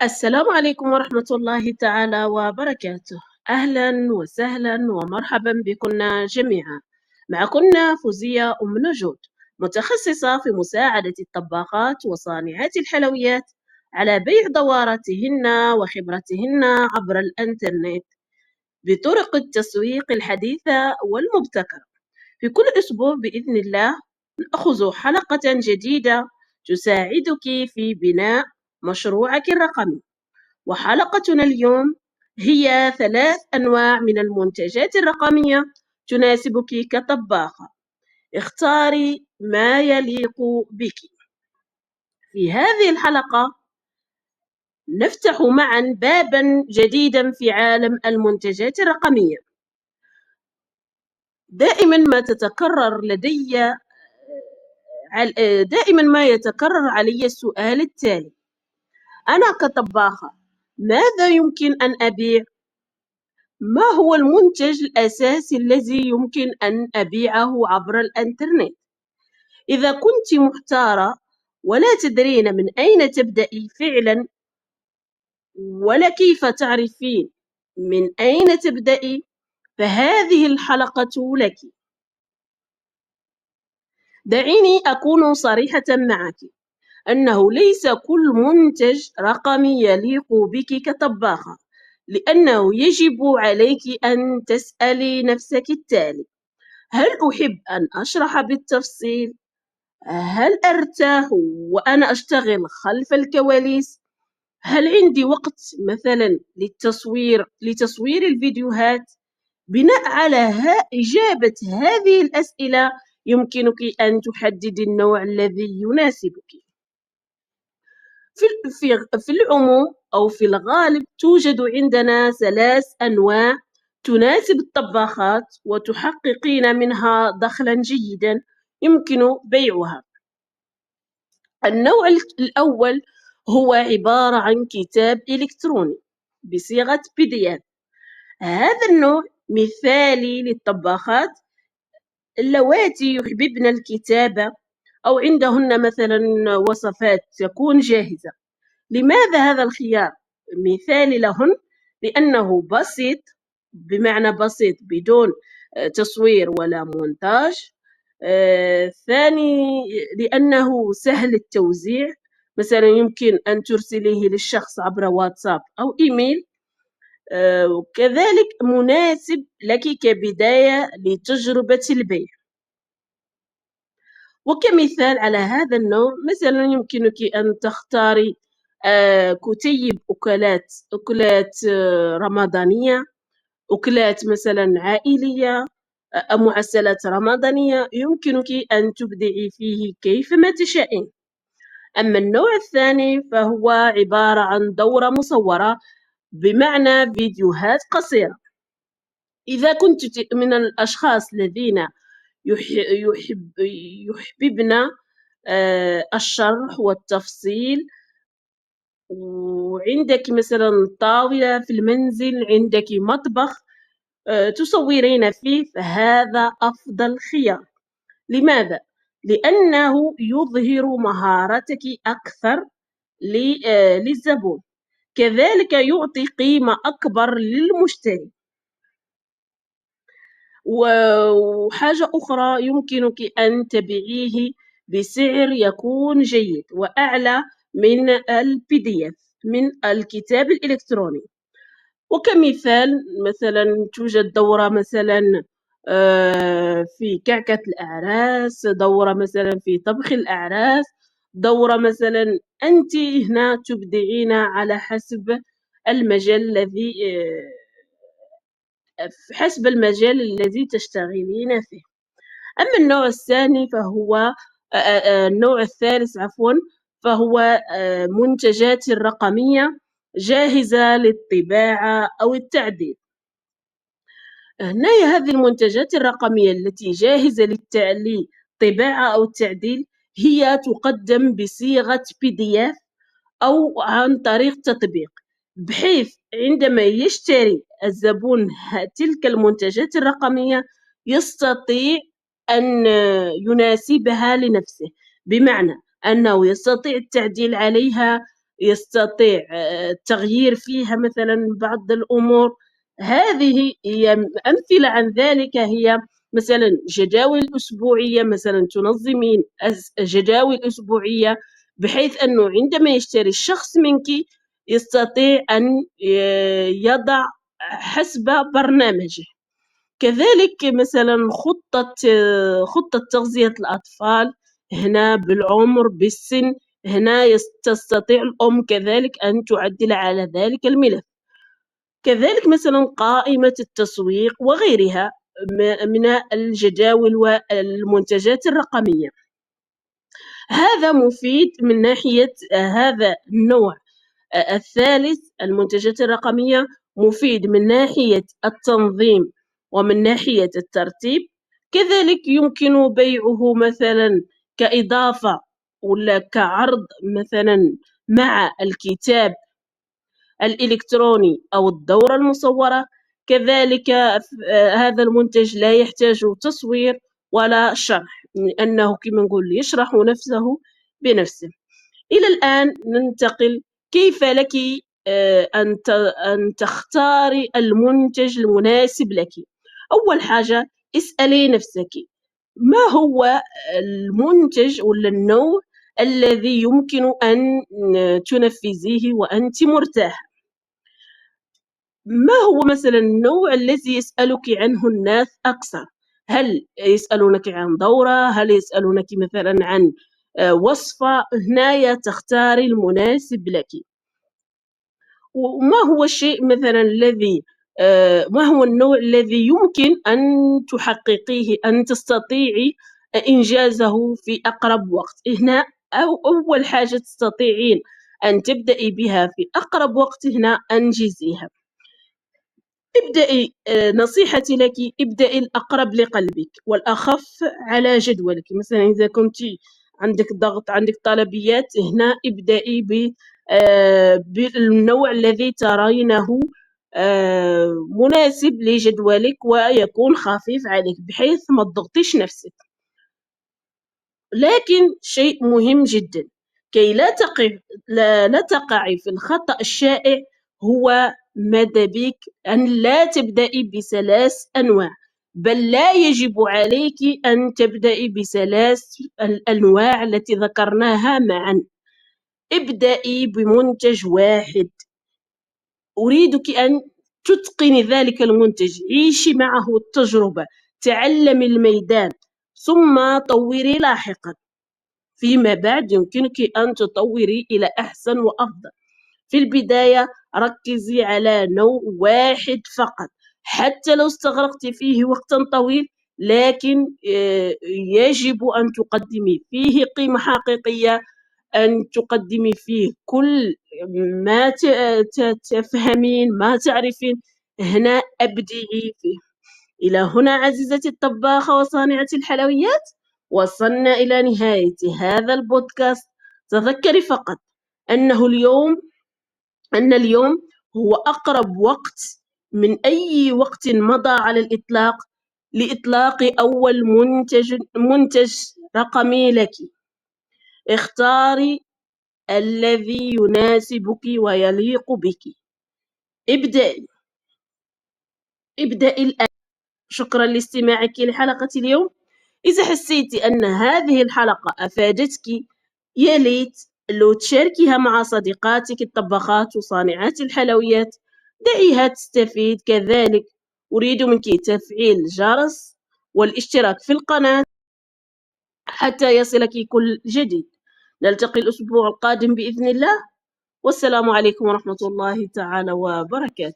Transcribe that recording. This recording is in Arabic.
السلام عليكم ورحمة الله تعالى وبركاته. أهلا وسهلا ومرحبا بكم جميعا. معكم فوزية أم نجود، متخصصة في مساعدة الطباخات وصانعات الحلويات على بيع دوراتهن وخبرتهن عبر الإنترنت بطرق التسويق الحديثة والمبتكرة. في كل أسبوع بإذن الله نأخذ حلقة جديدة تساعدك في بناء مشروعك الرقمي. وحلقتنا اليوم هي 3 أنواع من المنتجات الرقمية تناسبك كطباخة. اختاري ما يليق بك. في هذه الحلقة نفتح معا بابا جديدا في عالم المنتجات الرقمية. دائما ما يتكرر علي السؤال التالي: أنا كطباخة ماذا يمكن أن أبيع؟ ما هو المنتج الأساسي الذي يمكن أن أبيعه عبر الإنترنت؟ إذا كنت محتارة ولا تدرين من أين تبدأي فعلا ولا كيف تعرفين من أين تبدأي، فهذه الحلقة لك. دعيني أكون صريحة معك أنه ليس كل منتج رقمي يليق بك كطباخة، لأنه يجب عليك أن تسألي نفسك التالي: هل أحب أن أشرح بالتفصيل؟ هل أرتاح وأنا أشتغل خلف الكواليس؟ هل عندي وقت مثلا لتصوير الفيديوهات؟ بناء على إجابة هذه الأسئلة يمكنك أن تحددي النوع الذي يناسبك. في العموم أو في الغالب توجد عندنا 3 أنواع تناسب الطباخات وتحققين منها دخلا جيدا يمكن بيعها. النوع الأول هو عبارة عن كتاب إلكتروني بصيغة PDF. هذا النوع مثالي للطباخات اللواتي يحببن الكتابة أو عندهن مثلا وصفات تكون جاهزة. لماذا هذا الخيار مثالي لهن؟ لأنه بسيط، بمعنى بسيط بدون تصوير ولا مونتاج. ثاني، لأنه سهل التوزيع، مثلا يمكن أن ترسليه للشخص عبر واتساب أو إيميل. وكذلك مناسب لك كبداية لتجربة البيع. وكمثال على هذا النوع مثلا يمكنك أن تختاري كتيب أكلات رمضانية، أكلات مثلا عائلية، معسلات رمضانية، يمكنك أن تبدعي فيه كيفما تشائين. أما النوع الثاني فهو عبارة عن دورة مصورة، بمعنى فيديوهات قصيرة. إذا كنت من الأشخاص الذين يحببن الشرح والتفصيل، وعندك مثلا طاولة في المنزل، عندك مطبخ تصورين فيه، فهذا أفضل خيار. لماذا؟ لأنه يظهر مهارتك أكثر للزبون، كذلك يعطي قيمة أكبر للمشتري. وحاجة أخرى يمكنك أن تبيعيه بسعر يكون جيد وأعلى من PDF، من الكتاب الإلكتروني. وكمثال مثلا توجد دورة مثلا في كعكة الأعراس، دورة مثلا في طبخ الأعراس، دورة مثلا أنت هنا تبدعين على حسب المجال الذي تشتغلين فيه. أما النوع الثاني فهو النوع الثالث عفوا، فهو منتجات رقمية جاهزة للطباعة أو التعديل. هنا هذه المنتجات الرقمية التي جاهزة للطباعة أو التعديل هي تقدم بصيغة PDF أو عن طريق تطبيق، بحيث عندما يشتري الزبون تلك المنتجات الرقمية يستطيع أن يناسبها لنفسه، بمعنى أنه يستطيع التعديل عليها، يستطيع التغيير فيها مثلا بعض الأمور. هذه هي أمثلة عن ذلك، هي مثلا جداول أسبوعية، مثلا تنظمين جداول أسبوعية بحيث أنه عندما يشتري الشخص منك يستطيع أن يضع حسب برنامجه. كذلك مثلا خطة تغذية الأطفال، هنا بالعمر بالسن، هنا تستطيع الأم كذلك أن تعدل على ذلك الملف. كذلك مثلا قائمة التسويق وغيرها من الجداول والمنتجات الرقمية. هذا مفيد من ناحية هذا النوع الثالث، المنتجات الرقمية، مفيد من ناحية التنظيم ومن ناحية الترتيب. كذلك يمكن بيعه مثلا كإضافة ولا كعرض مثلا مع الكتاب الإلكتروني أو الدورة المصورة. كذلك هذا المنتج لا يحتاج تصوير ولا شرح، لأنه كما نقول يشرح نفسه بنفسه. إلى الآن ننتقل، كيف لك أن تختاري المنتج المناسب لك؟ أول حاجة اسألي نفسك، ما هو المنتج ولا النوع الذي يمكن أن تنفذيه وأنت مرتاحة؟ ما هو مثلا النوع الذي يسألك عنه الناس أكثر؟ هل يسألونك عن دورة؟ هل يسألونك مثلا عن وصفة؟ هنايا تختاري المناسب لك. وما هو الشيء مثلا الذي ما هو النوع الذي يمكن أن تحققيه، أن تستطيعي إنجازه في أقرب وقت؟ هنا أول حاجة تستطيعين أن تبدأي بها في أقرب وقت، هنا أنجزيها. ابدأي، نصيحتي لك، ابدأي الأقرب لقلبك والأخف على جدولك. مثلا إذا كنت عندك ضغط، عندك طلبيات، هنا ابدأي بالنوع الذي ترينه مناسب لجدولك ويكون خفيف عليك بحيث ما تضغطيش نفسك. لكن شيء مهم جدا كي لا تقعي في الخطأ الشائع، هو ماذا بك أن لا تبدأي بثلاث أنواع، بل لا يجب عليك أن تبدأي بثلاث الأنواع التي ذكرناها معا. ابدأي بمنتج واحد، أريدك أن تتقني ذلك المنتج، عيشي معه التجربة، تعلمي الميدان، ثم طوري لاحقا. فيما بعد يمكنك أن تطوري إلى أحسن وأفضل. في البداية ركزي على نوع واحد فقط، حتى لو استغرقت فيه وقتا طويل، لكن يجب أن تقدمي فيه قيمة حقيقية، أن تقدمي فيه كل ما تفهمين، ما تعرفين. هنا أبدعي فيه. إلى هنا عزيزتي الطباخة وصانعة الحلويات، وصلنا إلى نهاية هذا البودكاست. تذكري فقط أنه اليوم هو أقرب وقت من أي وقت مضى على الإطلاق لإطلاق أول منتج رقمي لك. اختاري الذي يناسبك ويليق بك. ابدأي الآن. شكرا لاستماعك لحلقة اليوم. إذا حسيتي أن هذه الحلقة أفادتك، يا ليت لو تشاركيها مع صديقاتك الطباخات وصانعات الحلويات، دعيها تستفيد كذلك. أريد منك تفعيل الجرس والاشتراك في القناة حتى يصلك كل جديد. نلتقي الأسبوع القادم بإذن الله، والسلام عليكم ورحمة الله تعالى وبركاته.